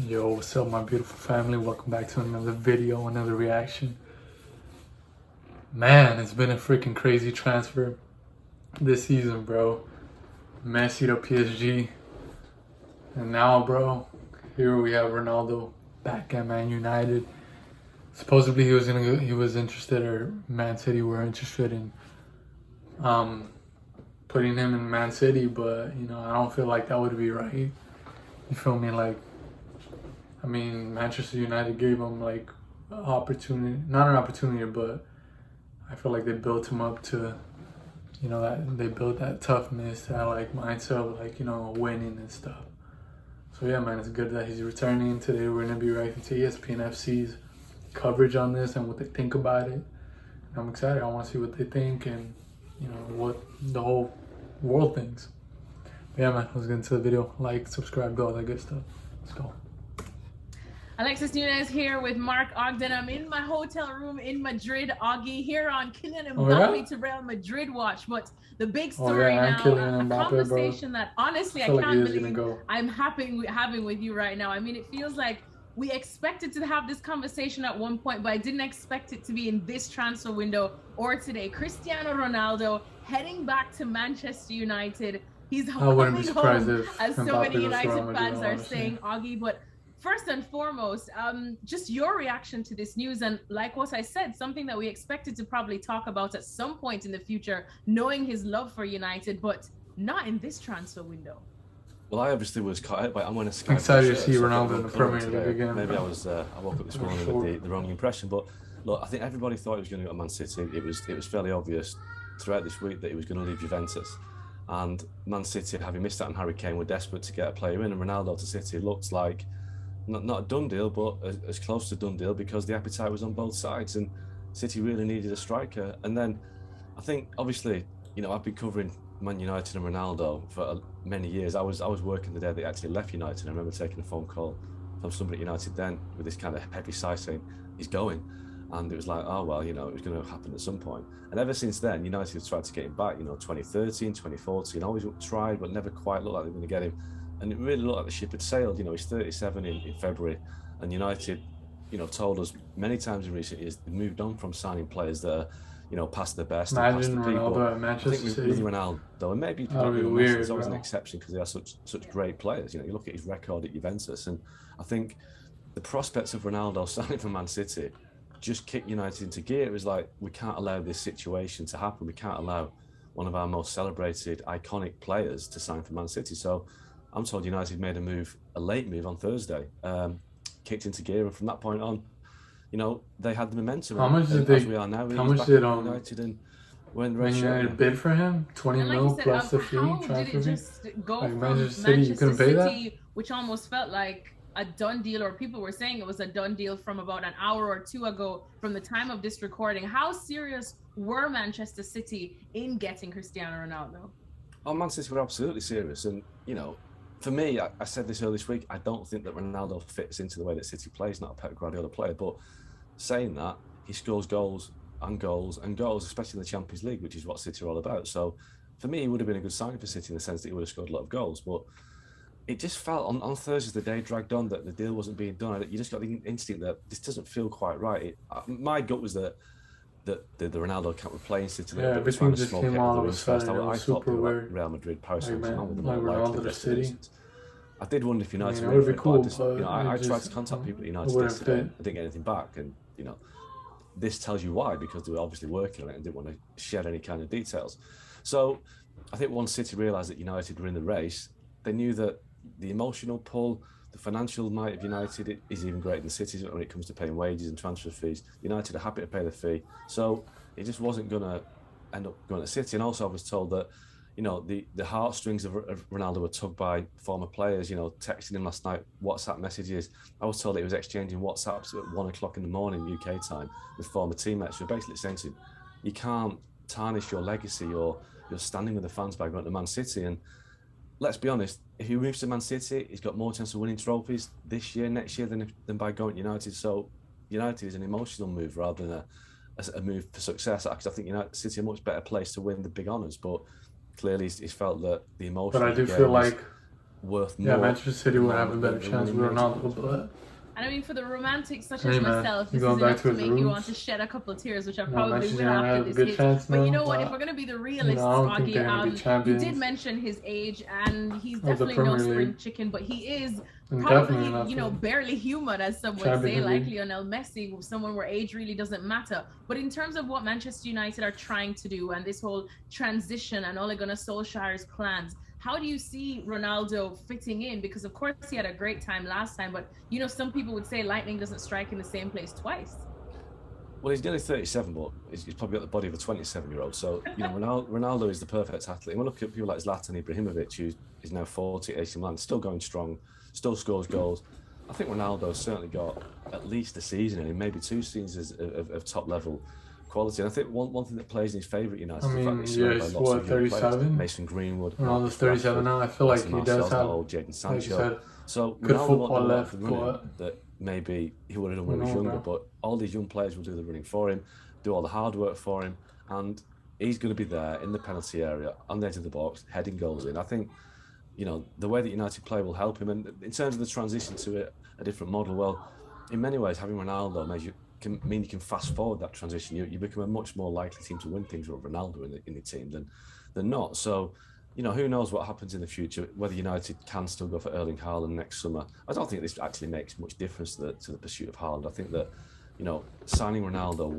Yo, what's up, my beautiful family? Welcome back to another video, another reaction. Man, it's been a freaking crazy transfer this season, bro. Messi to PSG. And now, bro, here we have Ronaldo back at Man United. Supposedly he was interested, or Man City were interested in putting him in Man City, but I don't feel like that would be right. You feel me? Manchester United gave him like an opportunity, not an opportunity, but I feel like they built him up to, that they built that toughness, that mindset of winning and stuff. So yeah, man, it's good that he's returning. Today we're gonna be reacting to ESPN FC's coverage on this and what they think about it. And I'm excited. I want to see what they think and what the whole world thinks. But yeah, man, let's get into the video. Like, subscribe, do all that good stuff. Let's go. Alexis Nunez here with Mark Ogden. I'm in my hotel room in Madrid, Augie, here on Kylian Mbappe to Real Madrid watch. But the big story now, a conversation that honestly I can't believe I'm having with you right now. I mean, it feels like we expected to have this conversation at one point, but I didn't expect it to be in this transfer window or today. Cristiano Ronaldo heading back to Manchester United. He's coming home, as so many United fans are saying, Augie. But first and foremost, just your reaction to this news, and like what I said, something that we expected to probably talk about at some point in the future, knowing his love for United, but not in this transfer window. Well, I obviously was caught out by I'm wearing a Sky excited to see Ronaldo in the Premier League again. Maybe I woke up this morning with the wrong impression, but look, I think everybody thought he was going to go to Man City. It was fairly obvious throughout this week that he was going to leave Juventus. And Man City, having missed out on Harry Kane, were desperate to get a player in, and Ronaldo to City looked like not a done deal, but as close to a done deal, because the appetite was on both sides, and City really needed a striker. And then I think, obviously, I've been covering Man United and Ronaldo for many years. I was working the day they actually left United. I remember taking a phone call from somebody at United then with this kind of heavy sigh saying he's going, and it was like, oh well, it was going to happen at some point. And ever since then, United have tried to get him back. 2013, 2014, always tried, but never quite looked like they were going to get him. And it really looked like the ship had sailed. He's 37 in February, and United, told us many times in recent years they've moved on from signing players that are past the best. Imagine Ronaldo at Manchester City. With Ronaldo, and maybe there's always an exception because they are such great players. You look at his record at Juventus, and I think the prospects of Ronaldo signing for Man City just kicked United into gear. It was like, we can't allow this situation to happen. We can't allow one of our most celebrated, iconic players to sign for Man City. So I'm told United made a late move on Thursday, kicked into gear, and from that point on, they had the momentum. How much did they? We are now. How much did United and when United bid for him? 20 mil plus the fee, transfer fee. Just go like from Manchester City, you couldn't pay that? Which almost felt like a done deal, or people were saying it was a done deal from about an hour or two ago from the time of this recording. How serious were Manchester City in getting Cristiano Ronaldo? Oh, Man City were absolutely serious, and for me, I said this earlier this week, I don't think that Ronaldo fits into the way that City plays, not a Pep Guardiola player. But saying that, he scores goals and goals and goals, especially in the Champions League, which is what City are all about. So for me, he would have been a good signing for City in the sense that he would have scored a lot of goals. But it just felt on Thursday, the day dragged on, that the deal wasn't being done. You just got the instinct that this doesn't feel quite right. My gut was that the Ronaldo camp were playing City. Yeah, everything just came all of a sudden. I thought like Real Madrid, Paris Saint-Germain with the more likely destinations. I did wonder if United would be cool, I tried to contact people at United yesterday. I didn't get anything back, and this tells you why, because they were obviously working on it and didn't want to share any kind of details. So I think once City realised that United were in the race, they knew that the emotional pull, the financial might of United is even greater than City's when it comes to paying wages and transfer fees. United are happy to pay the fee, so it just wasn't going to end up going to City. And also I was told that the heartstrings of Ronaldo were tugged by former players, texting him last night, WhatsApp messages. I was told that he was exchanging WhatsApps at 1 o'clock in the morning UK time with former teammates who were basically saying to him, you can't tarnish your legacy or your standing with the fans by going to Man City. And let's be honest, if he moves to Man City, he's got more chance of winning trophies this year, next year than by going to United. So United is an emotional move rather than a move for success. Because I think United City are a much better place to win the big honours, but clearly he's felt that the emotion. But I do feel like worth more. Yeah, Manchester City would have a better chance with Ronaldo, but. And I mean, for the romantics such as myself, this is back enough to to make roots. you want to shed a couple of tears, which I probably will after this hit. Chance but now, you know what? If we're going to be the realists, Augie, you did mention his age, and he's definitely no spring chicken, but he is probably, you know, barely human, as some would say, like Lionel Messi, someone where age really doesn't matter. But in terms of what Manchester United are trying to do and this whole transition and Ole Gunnar Solskjaer's plans, how do you see Ronaldo fitting in? Because of course he had a great time last time, but you know, some people would say lightning doesn't strike in the same place twice. Well, he's nearly 37, but he's probably got the body of a 27-year-old. So, you know, Ronaldo is the perfect athlete. And we look at people like Zlatan Ibrahimovic, who is now 40, 18 months, still going strong, still scores goals. I think Ronaldo's certainly got at least a season in him, maybe 2 seasons of top-level quality. And I think one thing that plays in his favour at United is the fact that he's surrounded by lots of young 37? players. Mason Greenwood. Ronaldo's 37 now. I feel like he does have, Jadon Sancho. Like so good Ronaldo football won't left, that maybe he would have done when he was younger, but all these young players will do the running for him, do all the hard work for him, and he's going to be there in the penalty area, on the edge of the box, heading goals in. I think, you know, the way that United play will help him. And in terms of the transition to a different model, well, in many ways, having Ronaldo can mean you can fast forward that transition. You become a much more likely team to win things with Ronaldo in the team than not. So, you know, who knows what happens in the future, whether United can still go for Erling Haaland next summer. I don't think this actually makes much difference to the pursuit of Haaland. I think that, you know, signing Ronaldo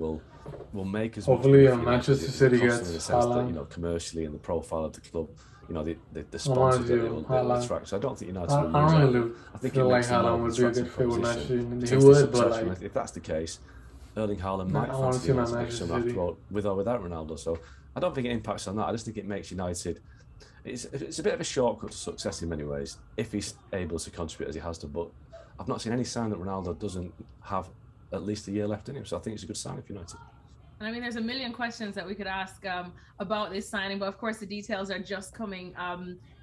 will make us hopefully Manchester City gets in the sense Haaland. that, you know, commercially and the profile of the club, you know, the sponsors that will attract. So I don't think United will lose out. I think feel it like makes Haaland would be a good fit with Manchester United. He He would, but like, if that's the case, Erling Haaland might fancy United next summer after all, with or without Ronaldo. So I don't think it impacts on that. I just think it makes United. It's a bit of a shortcut to success in many ways if he's able to contribute as he has done. But I've not seen any sign that Ronaldo doesn't have at least a year left in him. So I think it's a good sign for United. And I mean, there's a million questions that we could ask about this signing, but of course the details are just coming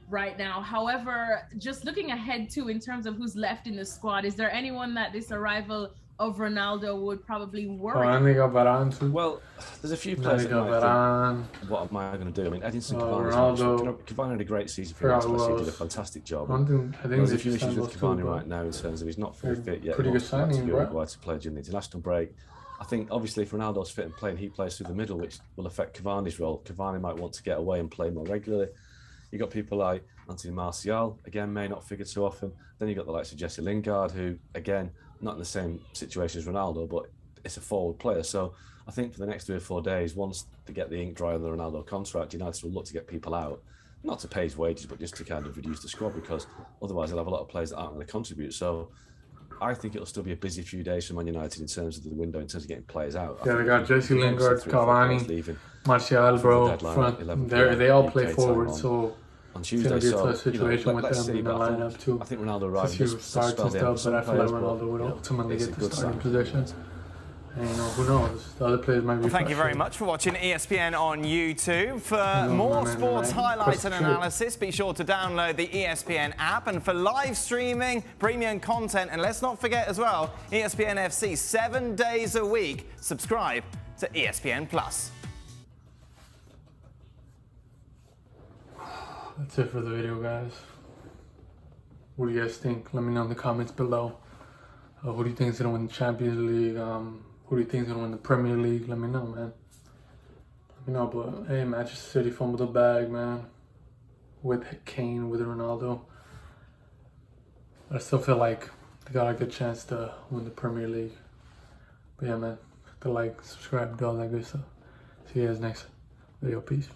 right now. However, just looking ahead too, in terms of who's left in the squad, is there anyone that this arrival of Ronaldo would probably worry? Well, there's a few players that might think, what am I going to do? I mean, Edinson Cavani had a great season for United. He did a fantastic job. I think there's a few issues with Cavani right now in terms of he's not fully fit yet. Pretty good signing, right? To play during the international break. I think obviously if Ronaldo's fit and playing, he plays through the middle, which will affect Cavani's role. Cavani might want to get away and play more regularly. You got people like Anthony Martial, again, may not figure too often. Then you got the likes of Jesse Lingard, who, again, not in the same situation as Ronaldo, but it's a forward player. So I think for the next 3 or 4 days, once they get the ink dry on the Ronaldo contract, United will look to get people out, not to pay his wages, but just to kind of reduce the squad, because otherwise they'll have a lot of players that aren't going to contribute. So I think it'll still be a busy few days for Man United in terms of the window, in terms of getting players out. Yeah, they got Jesse Lingard, Cavani, Martial, bro. They all play forward, so on Tuesday, it's going to be a tough situation with them in the lineup too. I think Ronaldo arrived starts and stuff, but I feel like Ronaldo would ultimately get the starting position. And you know, who knows? The other players might be. Thank you very much for watching ESPN on YouTube. For more sports highlights and analysis, be sure to download the ESPN app. And for live streaming, premium content, and let's not forget as well, ESPN FC 7 days a week. Subscribe to ESPN Plus. That's it for the video, guys. What do you guys think? Let me know in the comments below. Who do you think is going to win the Champions League? Who do you think is going to win the Premier League? Let me know, man. Let me know. But hey, Manchester City fumbled the bag, man. With Kane, with Ronaldo. But I still feel like they got a good chance to win the Premier League. But yeah, man. Hit the like, subscribe, do all that good stuff. See you guys next video. Peace.